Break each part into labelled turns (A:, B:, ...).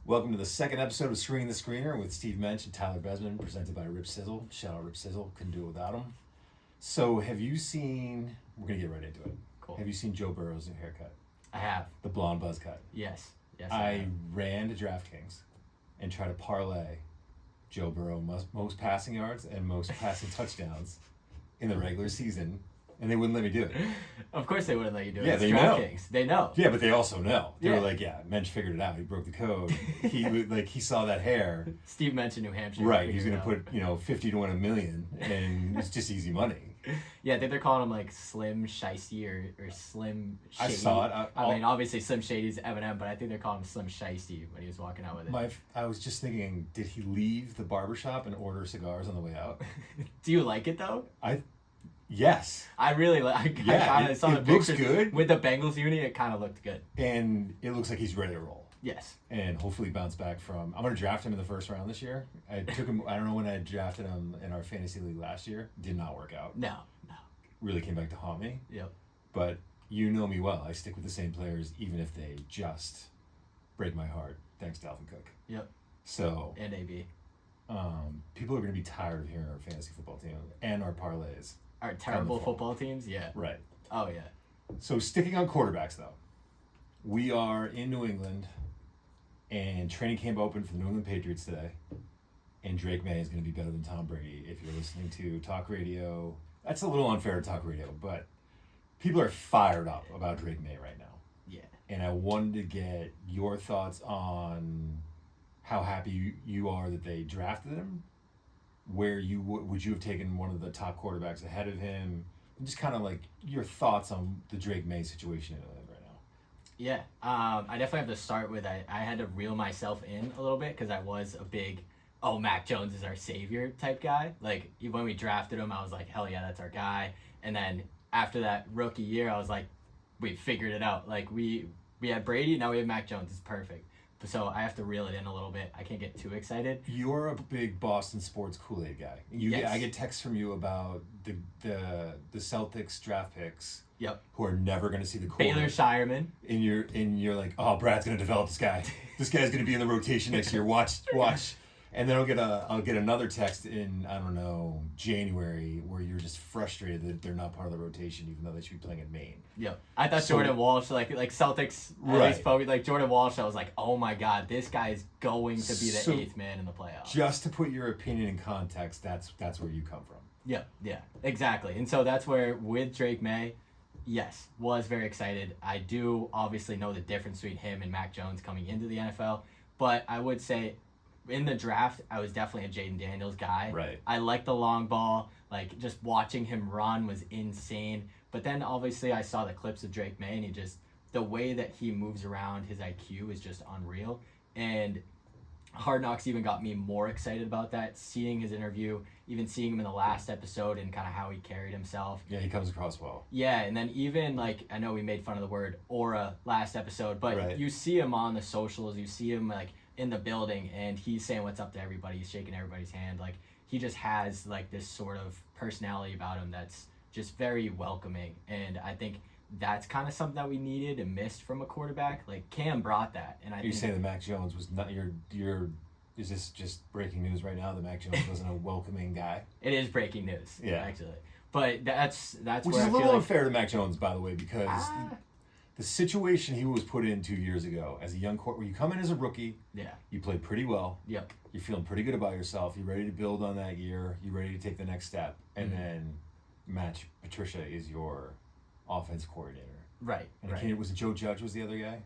A: Welcome to the second episode of Screening the Screener with Steve Mensch and Tyler Besman, presented by Rip Sizzle. Shout out Rip Sizzle, couldn't do it without him. So, have you seen? We're gonna get right into it.
B: Cool.
A: Have you seen Joe Burrow's new haircut?
B: I have.
A: The blonde buzz cut.
B: Yes.
A: I ran to DraftKings and tried to parlay Joe Burrow most passing yards and most passing touchdowns in the regular season, and they wouldn't let me do it.
B: Of course they wouldn't let you do it.
A: Yeah,
B: It's
A: they know.
B: DraftKings. They know.
A: Yeah, but they also know. They
B: Yeah.
A: were like, "Yeah, Mensch figured it out. He broke the code. He saw that hair."
B: Steve mentioned New Hampshire.
A: Right, he's
B: figured
A: gonna
B: it
A: put 50 to win $1 million, and it's just easy money.
B: out. Yeah, I think they're calling him like Slim Shiesty or Slim Shady.
A: I saw it.
B: I mean, obviously Slim Shady's Eminem, but I think they're calling him Slim Shiesty when he was walking out with it.
A: I was just thinking, did he leave the barbershop and order cigars on the way out?
B: Do you like it though?
A: Yes,
B: I really like. I kind of saw the
A: it looks
B: pictures
A: good,
B: with the Bengals uni. It kind of looked good.
A: and it looks like he's ready to roll.
B: Yes.
A: And hopefully bounce back from. I'm gonna draft him in the first round this year. I took him. I don't know when I drafted him in our fantasy league last year. Did not work out.
B: No.
A: Really came back to haunt me.
B: Yep.
A: But you know me well. I stick with the same players even if they just break my heart. Thanks, Dalvin Cook.
B: Yep.
A: So
B: And AB.
A: people are going to be tired of hearing our fantasy football team and our parlays.
B: Our terrible
A: fall.
B: football teams. Yeah.
A: Right.
B: Oh yeah.
A: So sticking on quarterbacks though, we are in New England, and training camp opened for the New England Patriots today. And Drake May is going to be better than Tom Brady if you're listening to talk radio. That's a little unfair to talk radio, but people are fired up about Drake May right now.
B: Yeah.
A: And I wanted to get your thoughts on how happy you are that they drafted him, where you would you have taken one of the top quarterbacks ahead of him, and just kind of like your thoughts on the Drake May situation in Atlanta right now.
B: Yeah, I definitely have to start with I had to reel myself in a little bit because I was a big, Mac Jones is our savior type guy. Like, when we drafted him, I was like, hell yeah, that's our guy. And then after that rookie year, I was like, we figured it out. Like, we had Brady, now we have Mac Jones. It's perfect. So I have to reel it in a little bit. I can't get too excited.
A: You're a big Boston sports Kool-Aid guy.
B: Yes.
A: I get texts from you about the Celtics draft picks.
B: Yep.
A: Who are never going to see the court.
B: Baylor Shireman.
A: And you're like, oh, Brad's going to develop this guy. This guy's going to be in the rotation next year. Watch. And then I'll get another text in, I don't know, January, where you're just frustrated that they're not part of the rotation, even though they should be playing in Maine.
B: Yep. I thought Jordan Walsh, like Celtics, at least focused, like Jordan Walsh, I was like, oh my God, this guy is going to be the eighth man in the playoffs.
A: Just to put your opinion in context, that's where you come from.
B: Yeah, exactly. And so that's where, with Drake May, yes, was very excited. I do obviously know the difference between him and Mac Jones coming into the NFL, but I would say in the draft, I was definitely a Jaden Daniels guy.
A: Right.
B: I like the long ball. Like, just watching him run was insane. But then obviously I saw the clips of Drake May, and the way that he moves around, his IQ is just unreal. And Hard Knocks even got me more excited about that, seeing his interview, even seeing him in the last episode and kind of how he carried himself.
A: Yeah, he comes across well.
B: Yeah, and then even, like, I know we made fun of the word aura last episode, but
A: Right.
B: You see him on the socials, you see him, like, in the building, and he's saying what's up to everybody, he's shaking everybody's hand. Like, he just has, like, this sort of personality about him that's just very welcoming, and I think that's kind of something that we needed and missed from a quarterback. Like, Cam brought that, and I
A: You're
B: think
A: saying that Mac Jones was not is this just breaking news right now that Mac Jones wasn't a welcoming guy?
B: it is breaking news,
A: Yeah.
B: actually. But that's
A: Which
B: where
A: is
B: I
A: a
B: feel
A: little
B: like,
A: unfair to Mac Jones, by the way, because the situation he was put in 2 years ago as a young where you come in as a rookie,
B: yeah,
A: you played pretty well,
B: yep,
A: you're feeling pretty good about yourself, you're ready to build on that year, you're ready to take the next step, and
B: Mhm.
A: then Matt Patricia is your offense coordinator.
B: right,
A: And
B: right.
A: was it Joe Judge was the other guy?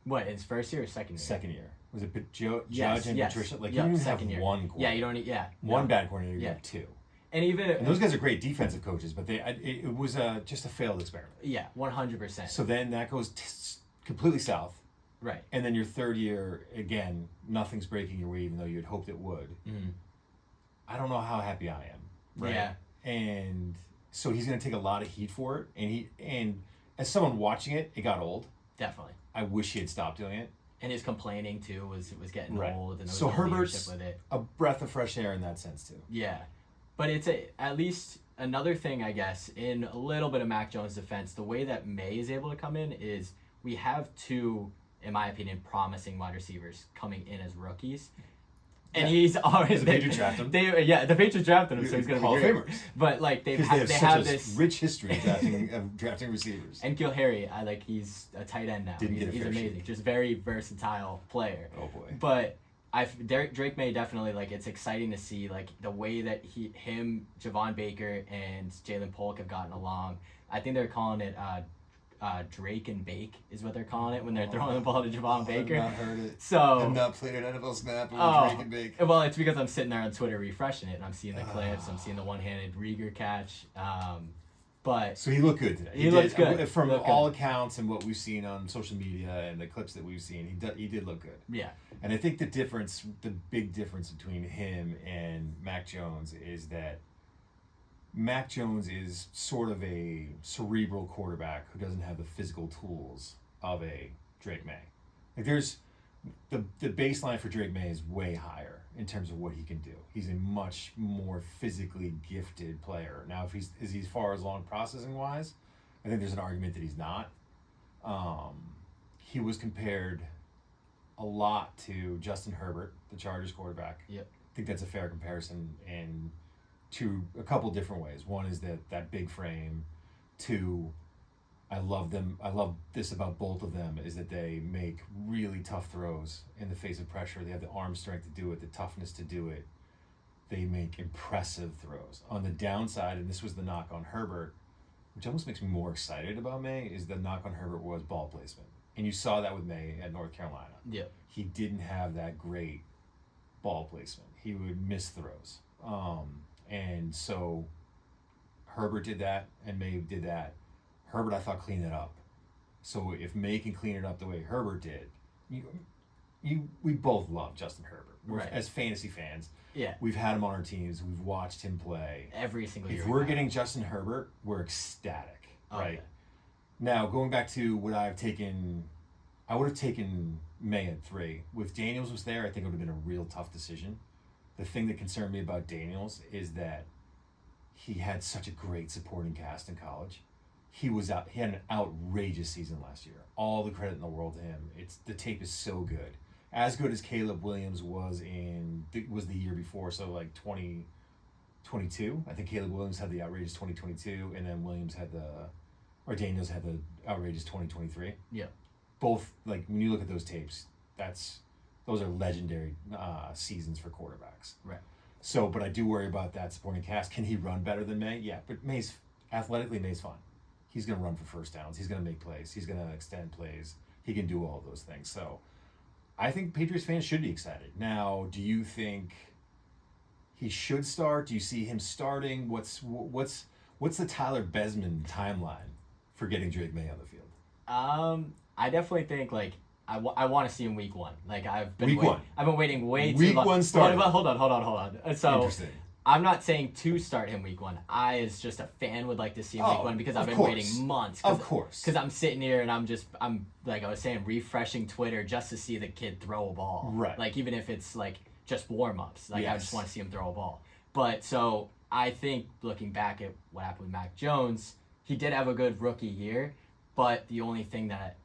B: What, his first year or second year?
A: Second year. Was it Joe
B: Yes,
A: Judge and
B: yes.
A: Patricia? Like,
B: Yep,
A: you don't even
B: second
A: have
B: year.
A: one
B: Yeah,
A: coordinator.
B: you don't need,
A: One
B: no.
A: bad coordinator, you
B: Yeah.
A: have two.
B: And even
A: And those guys are great defensive coaches, but it was just a failed experiment.
B: yeah, 100%.
A: So then that goes completely south.
B: Right.
A: And then your third year, again, nothing's breaking your way, even though you had hoped it would.
B: Mm-hmm.
A: I don't know how happy I am. Right?
B: Yeah.
A: And so he's going to take a lot of heat for it. And as someone watching it, it got old.
B: Definitely.
A: I wish he had stopped doing it.
B: And his complaining too was getting
A: Right.
B: old, and there was
A: So
B: no
A: Herbert's
B: leadership with it.
A: a breath of fresh air in that sense too.
B: Yeah, but it's at least another thing, I guess, in a little bit of Mac Jones' defense. The way that May is able to come in is we have two in my opinion, promising wide receivers coming in as rookies. And
A: Yeah.
B: he's already
A: The Patriots drafted him.
B: The Patriots drafted him, so he's gonna
A: Hall
B: be
A: of
B: great.
A: Famers.
B: But like they
A: Because they have such a
B: this
A: rich history of drafting receivers.
B: and Gilharry, he's a tight end now.
A: Didn't get a
B: He's
A: fair
B: amazing,
A: shake.
B: just very versatile player.
A: Oh boy.
B: But Drake May definitely, like, it's exciting to see like the way that him, Javon Baker, and Jalen Polk have gotten along. I think they're calling it Drake and Bake is what they're calling it when they're throwing the ball to Javon Baker.
A: I've not heard it.
B: So
A: I've not played an NFL snap with
B: Oh.
A: Drake and Bake.
B: well, it's because I'm sitting there on Twitter refreshing it, and I'm seeing the clips. I'm seeing the one-handed Rieger catch. But
A: So he looked good today.
B: He looked good.
A: From
B: Looked
A: all
B: good.
A: accounts and what we've seen on social media and the clips that we've seen, he did look good.
B: yeah,
A: And I think the big difference between him and Mac Jones is that Mac Jones is sort of a cerebral quarterback who doesn't have the physical tools of a Drake May. Like there's the baseline for Drake May is way higher in terms of what he can do. He's a much more physically gifted player. Now, if is he as far as long processing wise, I think there's an argument that he's not. He was compared a lot to Justin Herbert, the Chargers quarterback.
B: Yep.
A: I think that's a fair comparison in a couple different ways. One is that big frame. Two, I love this about both of them is that they make really tough throws in the face of pressure. They have the arm strength to do it, the toughness to do it. They make impressive throws. On the downside, and this was the knock on Herbert, which almost makes me more excited about May, is the knock on Herbert was ball placement. And you saw that with May at North Carolina.
B: yeah,
A: He didn't have that great ball placement. He would miss throws. And so Herbert did that and May did that. Herbert, I thought, cleaned it up. So if May can clean it up the way Herbert did, we both love Justin Herbert.
B: Right.
A: As fantasy fans,
B: yeah.
A: we've had him on our teams. We've watched him play.
B: Every single year.
A: If we're getting Justin Herbert, we're ecstatic, right?
B: yeah.
A: Now, going back to what I would have taken May at 3. If Daniels was there, I think it would have been a real tough decision. The thing that concerned me about Daniels is that he had such a great supporting cast in college. He had an outrageous season last year. All the credit in the world to him. The tape is so good. As good as Caleb Williams was the year before, so like 2022. I think Caleb Williams had the outrageous 2022, and then Daniels had the outrageous 2023.
B: Yeah.
A: Both, like, when you look at those tapes, those are legendary seasons for quarterbacks.
B: Right.
A: So, but I do worry about that supporting cast. Can he run better than May? Yeah, but May's fine. He's going to run for first downs. He's going to make plays. He's going to extend plays. He can do all of those things. So, I think Patriots fans should be excited. Now, do you think he should start? Do you see him starting? What's the Tyler Besman timeline for getting Drake May on the field?
B: I definitely think like I want to see him week 1. Like I've been
A: Week 1.
B: I've been waiting way too
A: Week
B: long.
A: 1 start.
B: Hold on. So
A: Interesting.
B: I'm not saying to start him week 1. I, as just a fan, would like to see him week 1 because I've been waiting months.
A: Of course.
B: Because I'm sitting here and I'm like I was saying, refreshing Twitter just to see the kid throw a ball.
A: Right.
B: Like even if it's like just warm-ups. Like I
A: Yes.
B: just want to see him throw a ball. But so I think looking back at what happened with Mac Jones, he did have a good rookie year, but the only thing that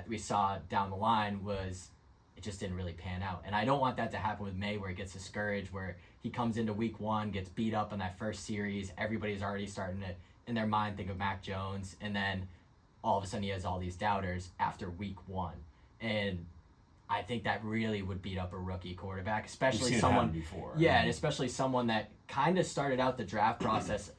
B: we saw down the line was it just didn't really pan out. And I don't want that to happen with May, where he gets discouraged, where he comes into week 1, gets beat up in that first series. Everybody's already starting to, in their mind, think of Mac Jones. And then all of a sudden he has all these doubters after week 1. And I think that really would beat up a rookie quarterback, especially
A: We've seen it
B: someone
A: happen before.
B: Yeah, and especially someone that kind of started out the draft process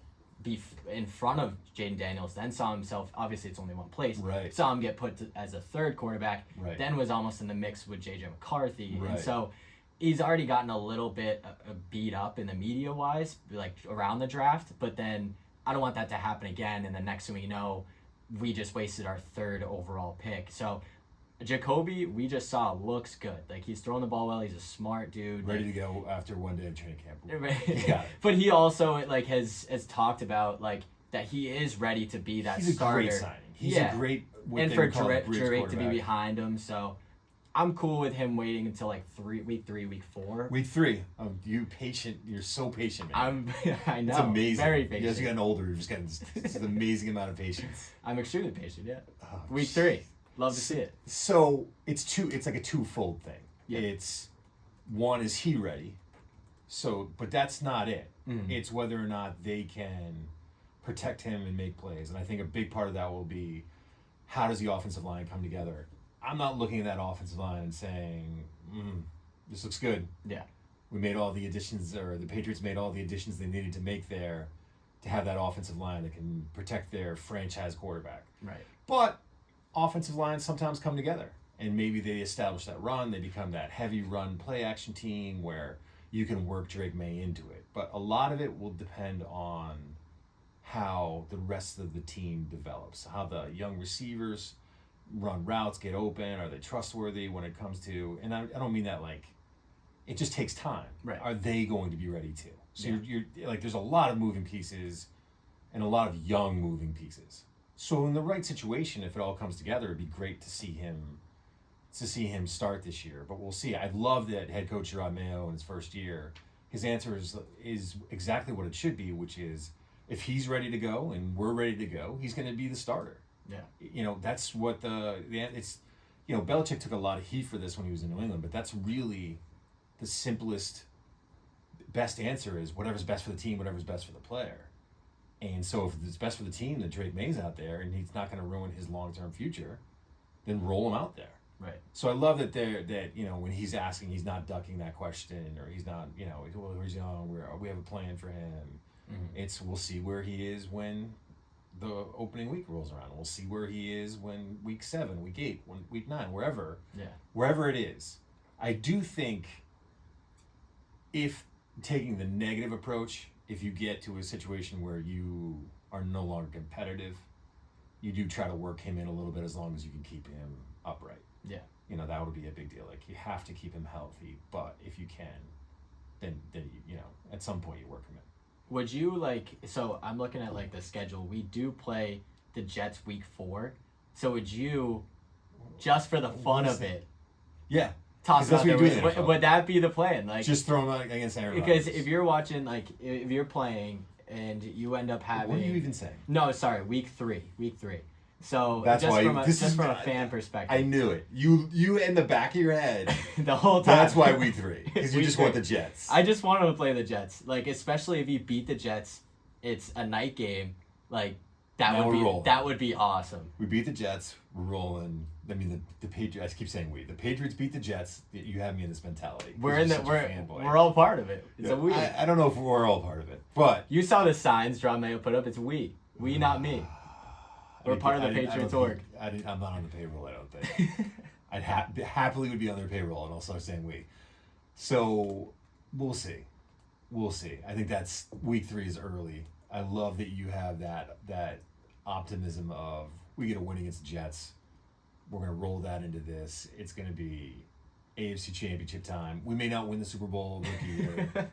B: in front of Jaden Daniels, then saw himself, obviously it's only one place,
A: Right.
B: saw him get put as a third quarterback,
A: Right.
B: then was almost in the mix with J.J. McCarthy.
A: Right.
B: And so he's already gotten a little bit beat up in the media-wise, like around the draft, but then I don't want that to happen again, and the next thing we know, we just wasted our 3rd overall pick. So Jacoby, we just saw, looks good. Like, he's throwing the ball well. He's a smart dude.
A: Ready
B: like,
A: to go after one day of training camp.
B: Right.
A: Got it.
B: But he also like has talked about like that he is ready to be that
A: He's a
B: starter.
A: great signing. He's
B: Yeah.
A: a great, what
B: And
A: they
B: for
A: would call a bridge
B: Drake to be
A: quarterback.
B: behind him, so I'm cool with him waiting until like week 3, week 4.
A: Week 3. You're so patient, man.
B: I know.
A: It's amazing.
B: Very
A: As
B: patient.
A: you've gotten older, you've just gotten this an amazing amount of patience.
B: I'm extremely patient. Yeah.
A: Oh,
B: Week 3. Love to see it.
A: So it's like a twofold thing.
B: Yeah.
A: It's one, is he ready? So, but that's not it. It's whether or not they can protect him and make plays. And I think a big part of that will be, how does the offensive line come together? I'm not looking at that offensive line and saying, this looks good.
B: Yeah.
A: We made all the additions, or the Patriots made all the additions they needed to make there to have that offensive line that can protect their franchise quarterback.
B: Right.
A: But offensive lines sometimes come together, and maybe they establish that run. They become that heavy run play action team where you can work Drake May into it. But a lot of it will depend on how the rest of the team develops, how the young receivers run routes, get open, are they trustworthy when it comes to, and I don't mean that like, it just takes time.
B: Right.
A: Are they going to be ready to? So
B: Yeah.
A: you're like, there's a lot of moving pieces and a lot of young moving pieces. So in the right situation, if it all comes together, it'd be great to see him start this year. But we'll see. I love that head coach Gerard Mayo in his first year. His answer is exactly what it should be, which is, if he's ready to go and we're ready to go, he's going to be the starter.
B: Yeah.
A: You know, that's what it's, you know, Belichick took a lot of heat for this when he was in New England, but that's really the simplest, best answer is whatever's best for the team, whatever's best for the player. And so if it's best for the team that Drake May's out there and he's not going to ruin his long-term future, then roll him out there.
B: Right.
A: So I love that you know, when he's asking, he's not ducking that question, or he's not, you know, well, he's young, we have a plan for him. It's, we'll see where he is when the opening week rolls around. We'll see where he is when week 7, week 8, week 9, wherever it is. I do think, if taking the negative approach, if you get to a situation where you are no longer competitive, you do try to work him in a little bit as long as you can keep him upright.
B: Yeah.
A: You know, that would be a big deal. Like, you have to keep him healthy, but if you can, then you know, at some point you work him in.
B: Would you like, so I'm looking at like the schedule. We do play the Jets week 4. So would you, just for the fun of it,
A: Yeah.
B: toss
A: that's
B: out
A: what
B: there?
A: you do in the NFL.
B: Would that be the plan? Like,
A: Just throw him out against Aaron
B: because
A: Rodgers.
B: if you're watching, like, if you're playing and you end up having,
A: What are you even saying?
B: No, sorry, week 3. So
A: That's
B: just
A: why
B: from
A: this
B: from
A: is
B: a fan perspective,
A: I knew it. You in the back of your head.
B: the whole time.
A: That's why week 3, because you
B: Week
A: just want
B: 3.
A: the Jets.
B: I just want to play the Jets. Like, especially if you beat the Jets, it's a night game. Like,
A: Now we're rolling.
B: that would be awesome.
A: We beat the Jets. We're rolling. I mean, the Patriots. I keep saying we. The Patriots beat the Jets. You have me in this mentality.
B: We're
A: You're
B: in the
A: such a fanboy.
B: we're all part of it. It's a we.
A: I don't know if we're all part of it, but
B: You saw the signs John Mayo put up. It's we, not me. We're part of the Patriots org.
A: I'm not on the payroll. I don't think. I'd happily would be on their payroll, and I'll start saying we. So we'll see. I think that's week 3 is early. I love that you have that optimism of, we get a win against the Jets. We're gonna roll that into this. It's gonna be AFC Championship time. We may not win the Super Bowl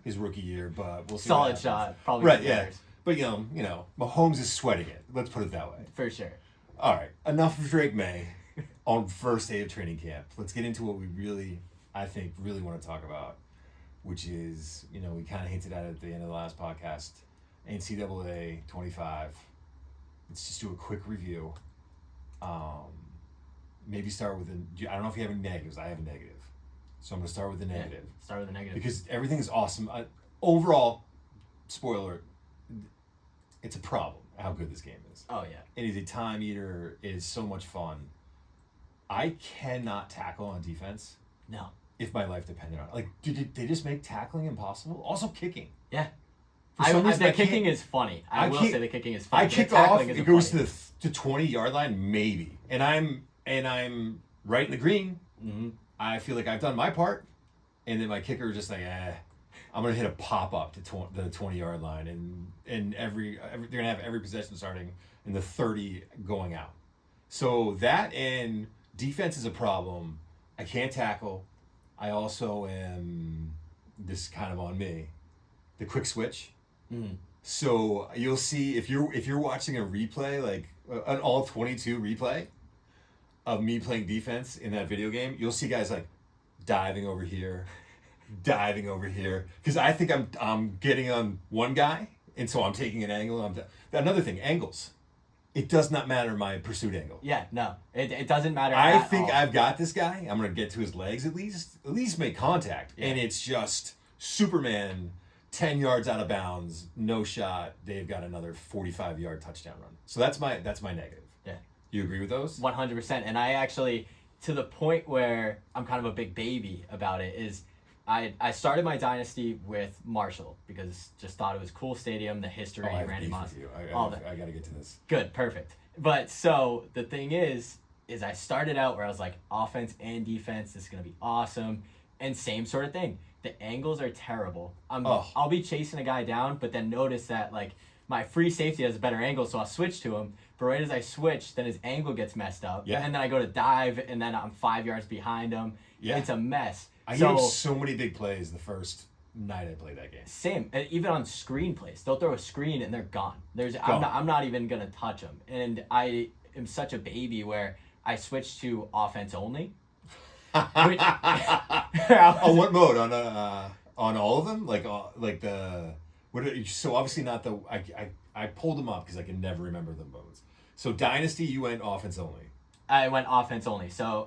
A: his rookie year, but we'll see.
B: Solid shot, probably.
A: Right?
B: deserves.
A: Yeah. But you know, Mahomes is sweating it. Let's put it that way.
B: For sure.
A: All right, enough of Drake May on first day of training camp. Let's get into what we I think really want to talk about, which is, you know, we kind of hinted at the end of the last podcast, NCAA 25. Let's just do a quick review. Maybe start with I don't know if you have any negatives. I have a negative. So I'm going to start with the negative.
B: Yeah, start with the negative.
A: Because everything is awesome. Overall, spoiler, it's a problem how good this game is.
B: Oh, yeah.
A: It is a time eater. It is so much fun. I cannot tackle on defense.
B: No.
A: If my life depended on it. Like, did they just make tackling impossible? Also kicking.
B: Yeah.
A: For some reason,
B: The kicking is funny. I will say the kicking is funny.
A: I kick off. It goes to the 20-yard line, maybe, and I'm right in the green.
B: Mm-hmm.
A: I feel like I've done my part, and then my kicker is just like, I'm gonna hit a pop up to the 20-yard line, and they're gonna have every possession starting in the 30 going out. So that and defense is a problem. I can't tackle. I also am, this is kind of on me, the quick switch.
B: Mm.
A: So you'll see if you're watching a replay, like an all 22 replay of me playing defense in that video game, you'll see guys like diving over here, because I think I'm getting on one guy, and so I'm taking an angle. Another thing, angles. it does not matter my pursuit angle.
B: Yeah, no, it doesn't matter.
A: I
B: at
A: think
B: all.
A: I've got this guy. I'm gonna get to his legs at least make contact,
B: Yeah.
A: and it's just Superman, 10 yards out of bounds, no shot. They've got another 45-yard touchdown run. So that's my negative.
B: Yeah.
A: You agree with those?
B: 100%. And I actually, to the point where I'm kind of a big baby about it, is I started my dynasty with Marshall because just thought it was a cool stadium, the history,
A: I have
B: Randy
A: beef
B: Moss.
A: with you.
B: all that.
A: I got to get to this.
B: Good, perfect. But so the thing is I started out where I was like, offense and defense, this is gonna be awesome, and same sort of thing. The angles are terrible. I'll be chasing a guy down, but then notice that like my free safety has a better angle, so I'll switch to him. But right as I switch, then his angle gets messed up,
A: Yeah.
B: and then I go to dive, and then I'm 5 yards behind him.
A: Yeah.
B: It's a mess.
A: I gave up so many big plays the first night I played that game.
B: Same, and even on screen plays, they'll throw a screen and they're gone.
A: Gone.
B: I'm not even gonna touch them, and I am such a baby where I switched to offense only. Which-
A: On what mode? On all of them? Like the what? So obviously not the. I pulled them up because I can never remember the modes. So Dynasty, you went offense only.
B: I went offense only. So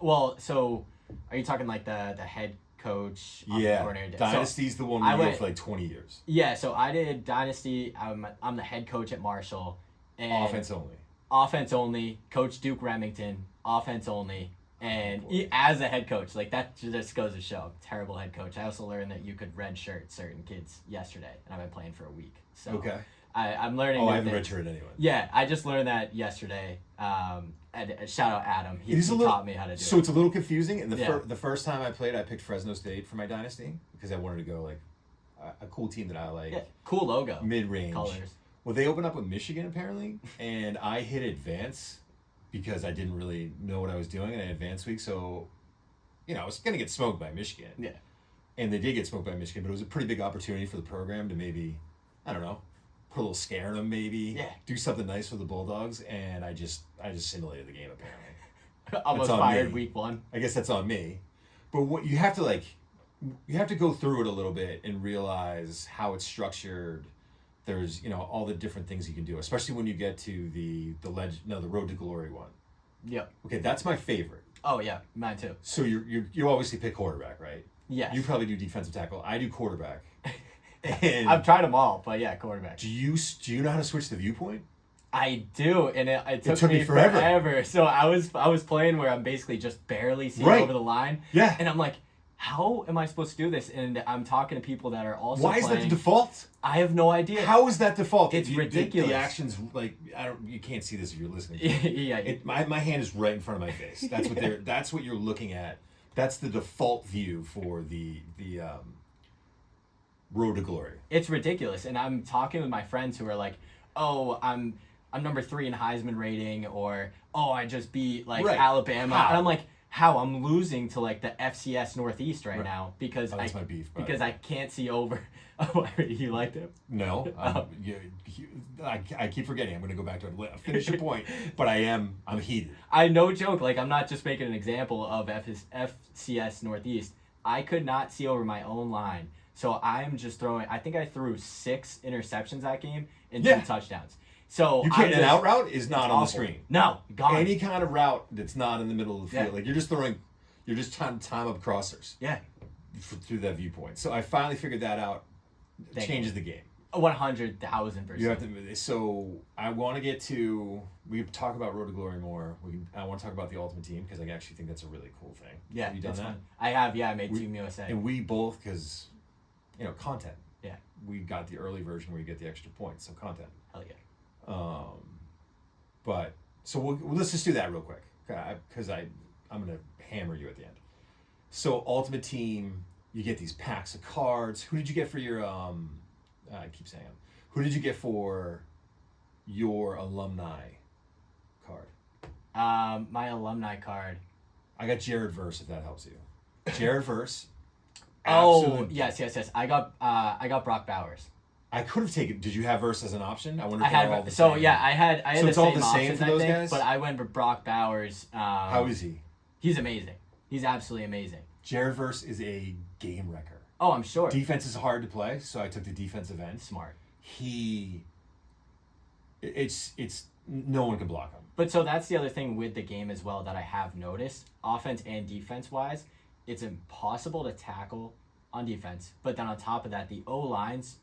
B: are you talking like the head coach?
A: Yeah,
B: coordinator?
A: Dynasty's the one
B: I
A: where you go
B: went-
A: for like 20 years.
B: Yeah, so I did Dynasty. I'm the head coach at Marshall. And
A: Offense only.
B: Offense only. Coach Duke Remington. Offense only. And as a head coach, like that just goes to show, terrible head coach. I also learned that you could redshirt certain kids yesterday, and I've been playing for a week. So
A: Okay.
B: I'm learning.
A: Oh,
B: new
A: I haven't
B: things.
A: redshirted anyone.
B: Yeah, I just learned that yesterday. And shout out Adam. He
A: It is a little-
B: taught me how to do
A: So
B: it.
A: it's a little confusing. And
B: Yeah.
A: the first time I played, I picked Fresno State for my Dynasty because I wanted to go like a cool team that I like.
B: Yeah, cool logo.
A: Mid-range.
B: Colors.
A: Well, they opened up with Michigan apparently, and I hit advance because I didn't really know what I was doing in an advanced week. So, I was gonna get smoked by Michigan.
B: Yeah.
A: And they did get smoked by Michigan, but it was a pretty big opportunity for the program to maybe, I don't know, put a little scare in them, maybe.
B: Yeah.
A: Do something nice for the Bulldogs, and I just simulated the game apparently.
B: Almost
A: on
B: fired
A: me.
B: week one.
A: I guess that's on me. But what you have to go through it a little bit and realize how it's structured. There's all the different things you can do, especially when you get to the Road to Glory one.
B: Yep.
A: Okay, that's my favorite.
B: Oh yeah, mine too.
A: So you obviously pick quarterback, right?
B: Yes.
A: You probably do defensive tackle. I do quarterback. And
B: I've tried them all, but yeah, quarterback.
A: do you know how to switch the viewpoint?
B: I do, and it took
A: took me
B: me
A: forever.
B: forever. So I was playing where I'm basically just barely seeing
A: Right.
B: over the line.
A: Yeah.
B: And I'm like, how am I supposed to do this? And I'm talking to people that are also
A: Why is that
B: playing.
A: the default?
B: I have no idea.
A: How is that default?
B: It's
A: The
B: ridiculous.
A: actions you can't see this if you're listening.
B: Yeah.
A: My hand is right in front of my face. That's what that's what you're looking at. That's the default view for the Road to Glory.
B: It's ridiculous. And I'm talking with my friends who are like, oh, I'm number 3 in Heisman rating, or oh, I just beat like
A: Right.
B: Alabama.
A: How?
B: And I'm like, how? I'm losing to like the FCS Northeast right now because
A: Oh, that's my beef. But
B: because I can't see over. You liked it?
A: no, I keep forgetting. I'm going to go back to it. Finish your point, but I'm heated.
B: I no joke. Like I'm not just making an example of FCS Northeast. I could not see over my own line, so I'm just throwing. I think I threw 6 interceptions that game and 2
A: Yeah.
B: touchdowns. So
A: You can't.
B: I'm
A: An
B: just,
A: out route is not
B: it's
A: on the
B: awful.
A: screen.
B: No, gone.
A: Any kind of route that's not in the middle of the field,
B: Yeah.
A: like you're just trying to time up crossers
B: Yeah,
A: through that viewpoint. So I finally figured that out.
B: Thank
A: Changes the game.
B: 100,000%.
A: You have to. So I want to get to. We can talk about Road to Glory more. I want to talk about the Ultimate Team because I actually think that's a really cool thing.
B: Yeah,
A: have you done
B: it's
A: that?
B: fun. I have. Yeah, I made Team USA.
A: And we both, because content.
B: Yeah.
A: We got the early version where you get the extra points, so content.
B: Hell yeah.
A: But so let's just do that real quick because I'm gonna hammer you at the end. So Ultimate Team, you get these packs of cards. Who did you get for your I keep saying them. Who did you get for your alumni card?
B: My alumni card.
A: I got Jared Verse, if that helps you. Jared Verse.
B: Oh
A: absolute-
B: yes. I got Brock Bowers.
A: I could have taken. Did you have Verse as an option? I wonder if
B: I
A: they're all
B: had
A: the
B: so
A: same.
B: yeah. I had
A: So
B: the
A: it's all
B: same
A: the same
B: options,
A: for
B: I
A: those
B: think,
A: guys?
B: but I went for Brock Bowers.
A: How is he?
B: He's amazing. He's absolutely amazing.
A: Jared Verse is a game wrecker.
B: Oh, I'm sure.
A: Defense is hard to play, so I took the defensive end.
B: Smart.
A: It's no one can block him.
B: But so that's the other thing with the game as well that I have noticed, offense and defense wise, it's impossible to tackle on defense. But then on top of that, the O lines,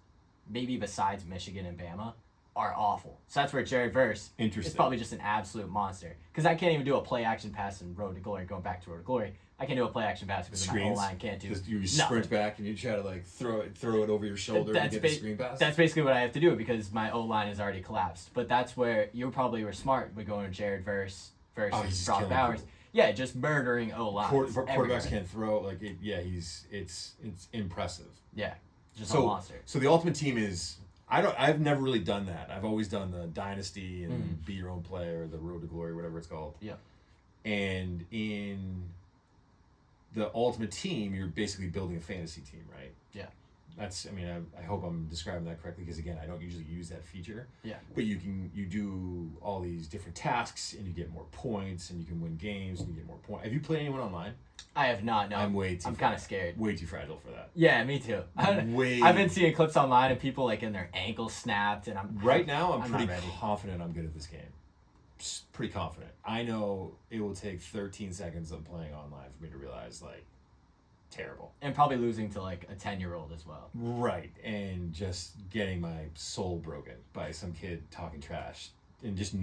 B: maybe besides Michigan and Bama, are awful. So that's where Jared Verse is probably just an absolute monster. Because I can't even do a play action pass in Road to Glory. Going back to Road to Glory, I can't do a play action pass because my O line can't do.
A: You sprint back and you try to like throw it over your shoulder and get the screen pass.
B: That's basically what I have to do because my O line is already collapsed. But that's where you probably were smart with going Jared Verse versus Brock Bowers. People. Yeah, just murdering O lines.
A: Quarterbacks can't throw like it. Yeah, it's impressive.
B: Yeah, just a monster.
A: So the ultimate team is. I've never really done that. I've always done the Dynasty and Be Your Own Player, the Road to Glory, whatever it's called.
B: Yeah.
A: And in the Ultimate Team, you're basically building a fantasy team, right?
B: Yeah.
A: I hope I'm describing that correctly because again, I don't usually use that feature.
B: Yeah.
A: But you do all these different tasks and you get more points and you can win games and you get more points. Have you played anyone online?
B: I have not. No,
A: I'm
B: kind of scared.
A: Way too fragile for that.
B: Yeah, me too. I've been seeing clips online of people like in their ankles snapped, and I'm
A: pretty confident I'm good at this game. Pretty confident. I know it will take 13 seconds of playing online for me to realize like terrible.
B: And probably losing to like a 10-year-old as well.
A: Right, and just getting my soul broken by some kid talking trash, and just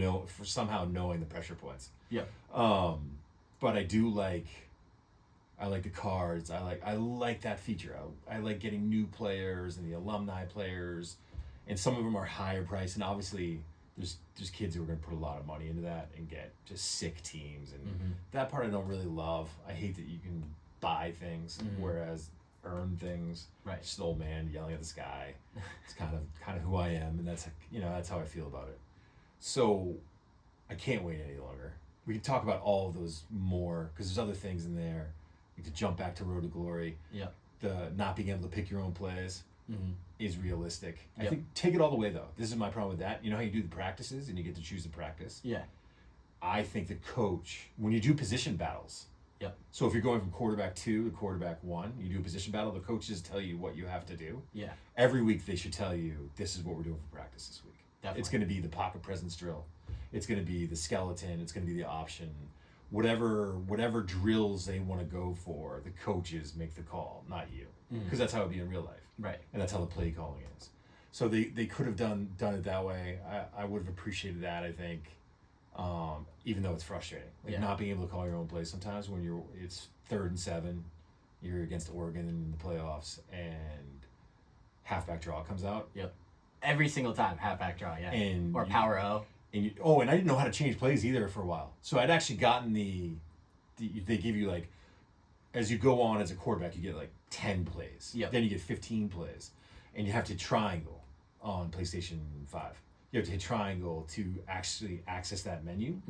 A: somehow knowing the pressure points.
B: Yep.
A: But I like the cards. I like that feature. I like getting new players and the alumni players, and some of them are higher priced. And obviously, there's kids who are going to put a lot of money into that and get just sick teams. And that part I don't really love. I hate that you can buy things, whereas earn things.
B: Right.
A: Just an old man yelling at the sky. It's kind of who I am, and that's how I feel about it. So, I can't wait any longer. We can talk about all of those more because there's other things in there. To jump back to Road to Glory, the not being able to pick your own plays is realistic. I think take it all the way though. This is my problem with that. You know how you do the practices and you get to choose the practice?
B: Yeah.
A: I think the coach, when you do position battles, so if you're going from quarterback 2 to quarterback 1, you do a position battle, the coaches tell you what you have to do.
B: Yeah.
A: Every week they should tell you, this is what we're doing for practice this week.
B: Definitely.
A: It's going to be the pocket presence drill. It's going to be the skeleton. It's going to be the option. Whatever drills they want to go for, the coaches make the call, not you, because that's how it'd be in real life,
B: right?
A: And that's how the play calling is. So they could have done it that way. I would have appreciated that. I think, even though it's frustrating, not being able to call your own plays sometimes when it's 3rd and 7, you're against Oregon in the playoffs, and halfback draw comes out.
B: Yep. Every single time, halfback draw, or power O.
A: And and I didn't know how to change plays either for a while. So I'd actually gotten they give you like, as you go on as a quarterback, you get like 10 plays.
B: Yep.
A: Then you get 15 plays. And you have to triangle on PlayStation 5. You have to hit triangle to actually access that menu.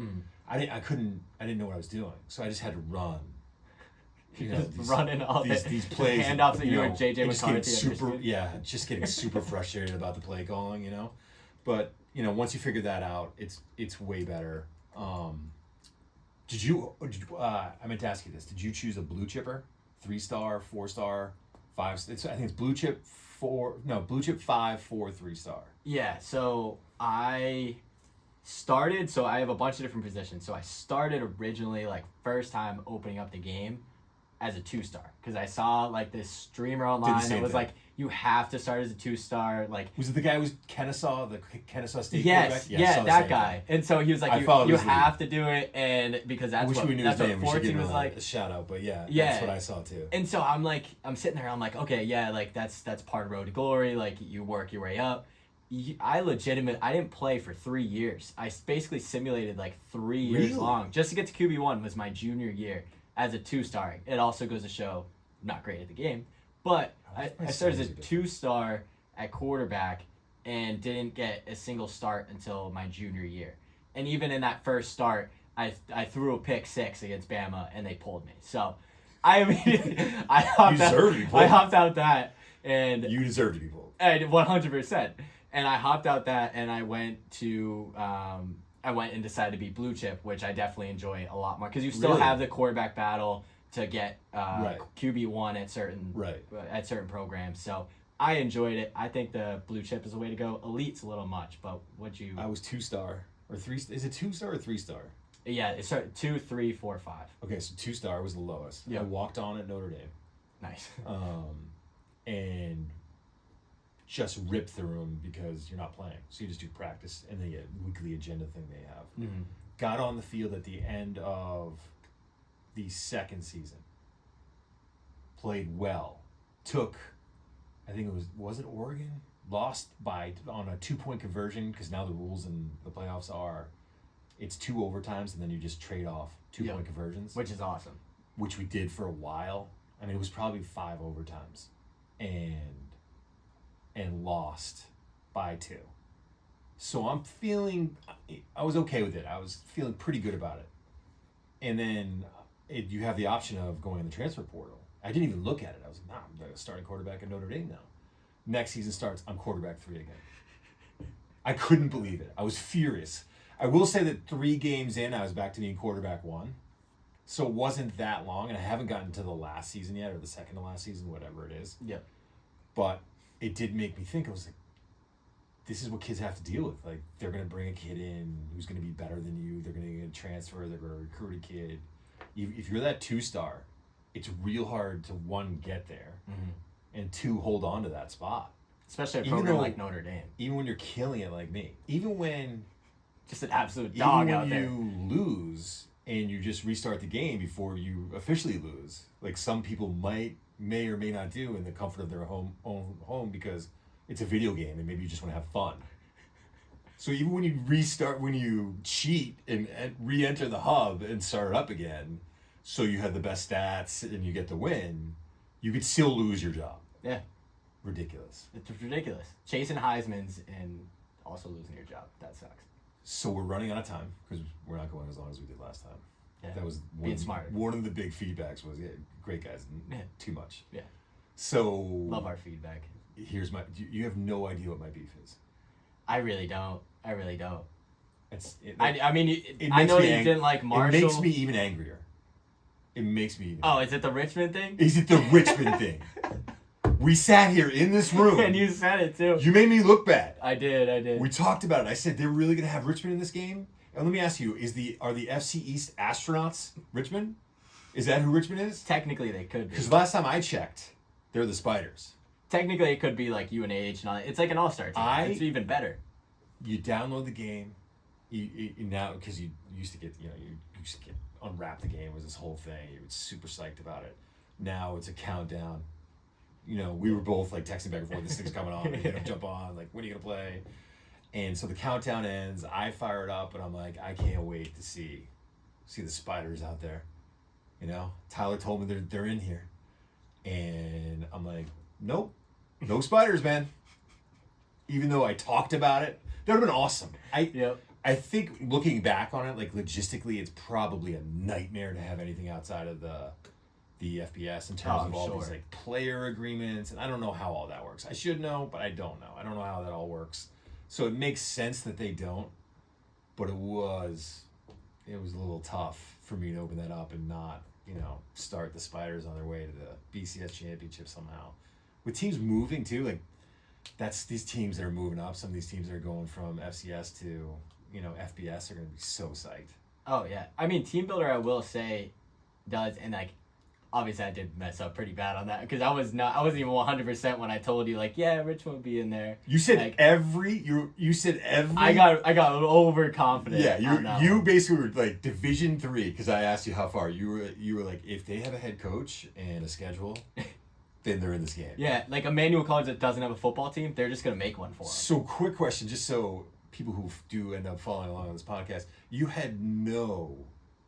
A: I didn't know what I was doing. So I just had to run.
B: Running all
A: these plays.
B: Handoffs that you and JJ
A: McCarthy. Just getting super frustrated about the play calling, But once you figure that out, it's way better. I meant to ask you this. Did you choose a blue chipper? 3-star, 4-star, 5? I think it's blue chip 5, 4, 3-star.
B: Yeah. So I have a bunch of different positions. So I started originally first time opening up the game as a 2-star because I saw this streamer online that was you have to start as a 2-star.
A: Was it the guy who was Kennesaw, the Kennesaw State
B: quarterback? Yeah, that guy. Thing. And so he was you have to do it, and because that's what 14 was like.
A: A shout out, but that's what I saw too.
B: And so I'm sitting there, I'm okay, that's part of Road to Glory. You work your way up. I didn't play for 3 years. I basically simulated 3 years long just to get to QB1 was my junior year as a 2-star. It also goes to show I'm not great at the game, but I started as a 2-star at quarterback and didn't get a single start until my junior year. And even in that first start, I threw a pick 6 against Bama and they pulled me. So I hopped out that and
A: you deserve to be pulled.
B: 100%. And I hopped out that and I went and decided to be blue chip, which I definitely enjoy a lot more because you still have the quarterback battle to get QB1 at certain programs. So I enjoyed it. I think the blue chip is the way to go. Elite's a little much, but
A: I was 2-star or 3? Is it 2-star or 3-star?
B: Yeah, it started 2, 3, 4, 5.
A: Okay, so 2-star was the lowest.
B: Yeah.
A: I walked on at Notre Dame.
B: Nice.
A: And just ripped through them because you're not playing. So you just do practice and then weekly agenda thing they have.
B: Mm-hmm.
A: Got on the field at the end of the second season. Played well. Took, I think was it Oregon? Lost on a 2-point conversion because now the rules in the playoffs are it's 2 overtimes and then you just trade off 2-point conversions.
B: Which is awesome.
A: Which we did for a while. I mean, it was probably 5 overtimes. And lost by 2. So I'm feeling, I was okay with it. I was feeling pretty good about it. And then you have the option of going in the transfer portal. I didn't even look at it. I was like, I'm the starting quarterback at Notre Dame now. Next season starts, I'm quarterback 3 again. I couldn't believe it. I was furious. I will say that 3 games in, I was back to being quarterback 1. So it wasn't that long, and I haven't gotten to the last season yet, or the second to last season, whatever it is.
B: Yep.
A: But it did make me think. I was like, this is what kids have to deal with. Like, they're going to bring a kid in who's going to be better than you. They're going to get a transfer. They're going to recruit a kid. If you're that 2-star, it's real hard to, 1, get there, and 2, hold on to that spot.
B: Especially a program like Notre Dame.
A: Even when you're killing it like me. Even when...
B: Just an absolute dog out there.
A: Even when you lose and you just restart the game before you officially lose, like some people may or may not do in the comfort of their own home because it's a video game and maybe you just want to have fun. So even when you restart, when you cheat and re-enter the hub and start it up again, so you have the best stats and you get the win, you could still lose your job.
B: Yeah.
A: Ridiculous.
B: It's ridiculous. Chasing Heisman's and also losing your job. That sucks.
A: So we're running out of time because we're not going as long as we did last time.
B: Yeah.
A: That was
B: being smart.
A: One of the big feedbacks was, great guys, too much.
B: Yeah.
A: So
B: love our feedback.
A: Here's you have no idea what my beef is.
B: I really don't. I mean,
A: it
B: I know
A: you
B: didn't like Marshall.
A: It makes me even angrier. It makes me even
B: angrier. Is it the Richmond thing?
A: Is it the Richmond thing? We sat here in this room.
B: And you said it too.
A: You made me look bad.
B: I did.
A: We talked about it. I said, they're really going to have Richmond in this game? And let me ask you, are the FC East astronauts Richmond? Is that who Richmond is?
B: Technically, they could be.
A: Because last time I checked, they're the Spiders.
B: Technically, it could be like UNH and all that. It's like an all-star team. It's even better.
A: You download the game. You now, because you used to get, unwrap the game. It was this whole thing. You were super psyched about it. Now it's a countdown. We were both like texting back and forth. This thing's coming on. We're gonna jump on. Like, when are you gonna play? And so the countdown ends. I fire it up, and I'm like, I can't wait to see the Spiders out there. Tyler told me they're in here, and I'm like, nope, no Spiders, man. Even though I talked about it, that would have been awesome. I think looking back on it, like logistically, it's probably a nightmare to have anything outside of the FBS in terms of all these like player agreements, and I don't know how all that works. I should know, but I don't know. I don't know how that all works. So it makes sense that they don't, but it was a little tough for me to open that up and not, start the Spiders on their way to the BCS championship somehow. With teams moving too, like that's these teams that are moving up. Some of these teams that are going from FCS to, FBS are going to be so psyched.
B: Oh yeah. I mean, Team Builder, I will say, does, and like, obviously I did mess up pretty bad on that because I wasn't even 100% when I told you, like, yeah, Richmond will be in there.
A: You said
B: like,
A: you said every.
B: I got overconfident.
A: Yeah, you basically were like Division 3 because I asked you how far. You were like, if they have a head coach and a schedule, then they're in this game.
B: Yeah, like Emmanuel College that doesn't have a football team, they're just gonna make one for them.
A: So quick question, just so people who do end up following along on this podcast, you had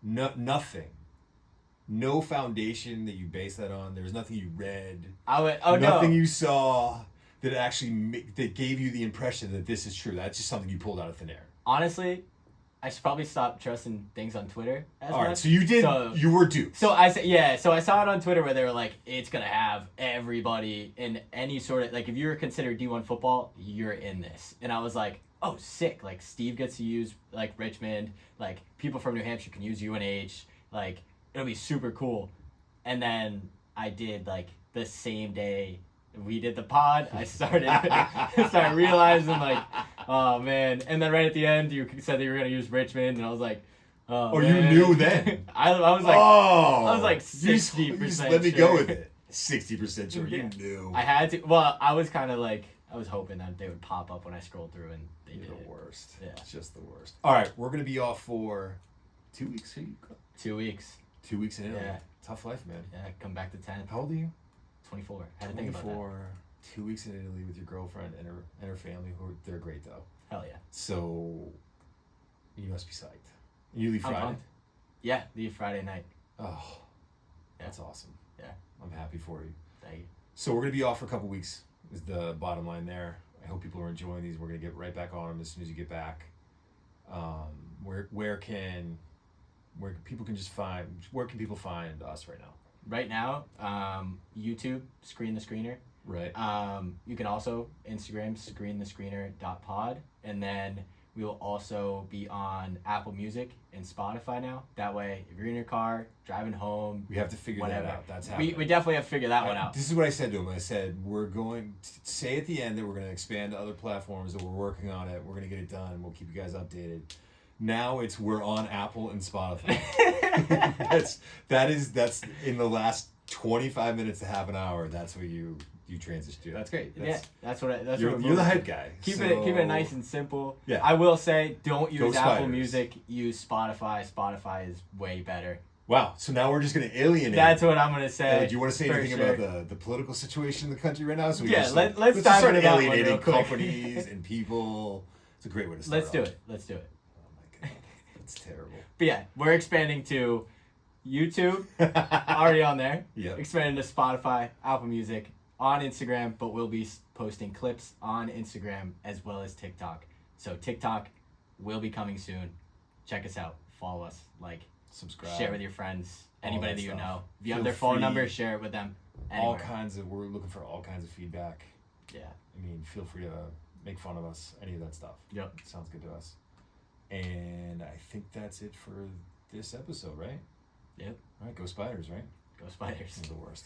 A: nothing. No foundation that you base that on. There was nothing you read. Nothing you saw that actually that gave you the impression that this is true. That's just something you pulled out of thin air.
B: Honestly, I should probably stop trusting things on Twitter.
A: All right, so you did. You were duped.
B: So I said, yeah. So I saw it on Twitter where they were like, it's gonna have everybody in any sort of like, if you're considered D1 football, you're in this. And I was like, oh, sick. Like Steve gets to use like Richmond. Like people from New Hampshire can use UNH. Like. It'll be super cool. And then I did, like, the same day we did the pod, I started realizing, like, Oh man! And then right at the end, you said that you were gonna use Richmond, and I was like, oh.
A: Oh,
B: man.
A: you knew then.
B: I was like,
A: oh,
B: I was like
A: you just
B: 60%
A: let me go
B: sure.
A: with it. 60% sure.
B: Yeah.
A: You knew.
B: I had to. Well, I was kind of like, I was hoping that they would pop up when I scrolled through, and they
A: You're
B: did.
A: the worst.
B: Yeah.
A: It's just the worst. All right, we're gonna be off for 2 weeks. Here you go.
B: 2 weeks.
A: 2 weeks in Italy.
B: Yeah.
A: Tough life, man.
B: Yeah, come back to 10.
A: How old are you?
B: 24. Had to think about that.
A: 24. 2 weeks in Italy with your girlfriend and her family. They're great though.
B: Hell yeah.
A: So you must be psyched. You leave
B: I'm
A: Friday.
B: pumped. Yeah, leave Friday night.
A: Oh,
B: Yeah.
A: that's awesome.
B: Yeah.
A: I'm happy for you.
B: Thank you.
A: So we're gonna be off for a couple weeks. Is the bottom line there. I hope people are enjoying these. We're gonna get right back on them as soon as you get back. Where can people find us right now?
B: Right now, YouTube, Screen the Screener.
A: Right.
B: You can also Instagram, screenthescreener.pod. And then we will also be on Apple Music and Spotify now. That way, if you're in your car, driving home,
A: We have to figure
B: whatever.
A: that out. That's happening.
B: We definitely have to figure that one out.
A: This is what I said to him. I said, we're going to say at the end that we're going to expand to other platforms, that we're working on it. We're going to get it done. We'll keep you guys updated. Now we're on Apple and Spotify. that's in the last 25 minutes to half an hour. That's what you transition to. That's great.
B: That's what
A: You're
B: we're
A: the
B: moving
A: hype
B: to.
A: guy.
B: Keep
A: so,
B: it nice and simple.
A: Yeah.
B: I will say, don't use
A: Go
B: Apple
A: Spiders.
B: Music. Use Spotify. Spotify is way better.
A: Wow. So now we're just going to alienate.
B: That's what I'm gonna say.
A: Do you want to say
B: for
A: anything
B: sure.
A: about the political situation in the country right now? So we
B: Yeah,
A: just,
B: let's
A: just
B: dive
A: start
B: into that one real
A: alienating
B: quick.
A: companies and people. It's a great way to start.
B: Let's do
A: off.
B: it. Let's do it.
A: Oh my god, it's terrible.
B: But yeah, we're expanding to YouTube, already on there.
A: Yeah.
B: Expanding to Spotify, Apple Music, on Instagram, but we'll be posting clips on Instagram as well as TikTok. So TikTok will be coming soon. Check us out. Follow us. Like,
A: Subscribe.
B: share with your friends.
A: All
B: Anybody
A: that
B: that you
A: stuff.
B: know. If you
A: Feel
B: have their phone
A: free.
B: number, share it with them. Anywhere.
A: We're looking for all kinds of feedback.
B: Yeah.
A: I mean, feel free to make fun of us, any of that stuff.
B: Yep.
A: Sounds good to us. And I think that's it for this episode, right?
B: Yep.
A: All right, go Spiders, right?
B: Go Spiders.
A: This is the worst.